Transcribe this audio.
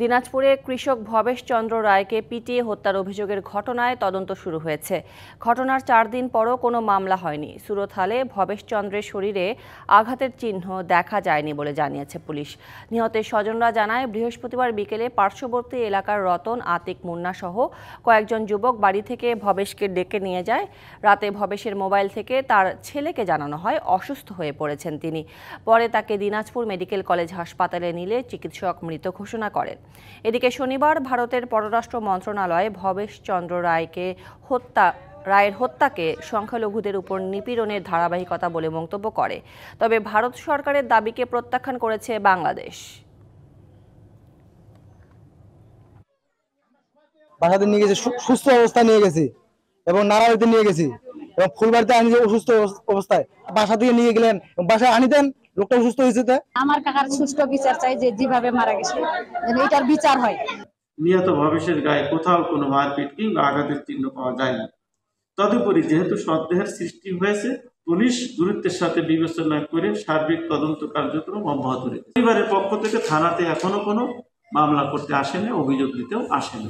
দিনাজপুরে কৃষক ভবেশ চন্দ্র রায়কে পিটিয়ে হত্যার অভিযোগের ঘটনায় তদন্ত শুরু হয়েছে। ঘটনার 4 দিন পরও কোনো মামলা হয়নি। সুরতহালে ভবেশ চন্দ্রের শরীরে আঘাতের চিহ্ন দেখা যায়নি বলে জানিয়েছে পুলিশ। নিহতের স্বজনরা জানায়, বৃহস্পতিবার বিকেলে পার্শ্ববর্তী এলাকার রতন, আতিক, মুন্না সহ কয়েকজন যুবক বাড়ি থেকে ভবেশকে ডেকে নিয়ে যায়। রাতে ভবেশের মোবাইল থেকে তার ছেলেকে জানানো হয় অসুস্থ হয়ে পড়েছেন তিনি। পরে তাকে দিনাজপুর মেডিকেল কলেজ হাসপাতালে নিলে চিকিৎসক মৃত ঘোষণা করেন। এদিকে শনিবার ভারতের পররাষ্ট্র মন্ত্রণালয় ভবেশ চন্দ্র রায়ের হত্যাকে সংখ্যালঘুদের উপর নিপীড়নের ধারাবাহিকতা বলে মন্তব্য করে। তবে ভারত সরকারের দাবিকে প্রত্যাখ্যান করেছে বাংলাদেশ। বাসাতে নিয়ে গেছি, সুস্থ অবস্থায় নিয়ে গেছি এবং নারায়ণতে নিয়ে গেছি এবং ফুলবাড়িতে আনি অসুস্থ অবস্থায় বাসা থেকে নিয়ে গেলেন, বাসায় আনি দেন, লোকটা অসুস্থ হয়েছে। আমার কাকার সুষ্ঠু বিচার চাই, যে যেভাবে মারা গেছে এটার বিচার হয়। নিহত ভবেশের গায়ে কোথাও কোনো মারপিট কিংবা আঘাতের চিহ্ন পাওয়া যায়নি। তদুপরি যেহেতু সন্দেহের সৃষ্টি হয়েছে, পুলিশ গুরুত্বের সাথে বিবেচনা করে সার্বিক তদন্ত কার্যক্রম অব্যাহত রেখেছে। পরিবারের পক্ষ থেকে থানাতে এখনো কোনো মামলা করতে আসেনি, অভিযোগ দিতেও আসেনি।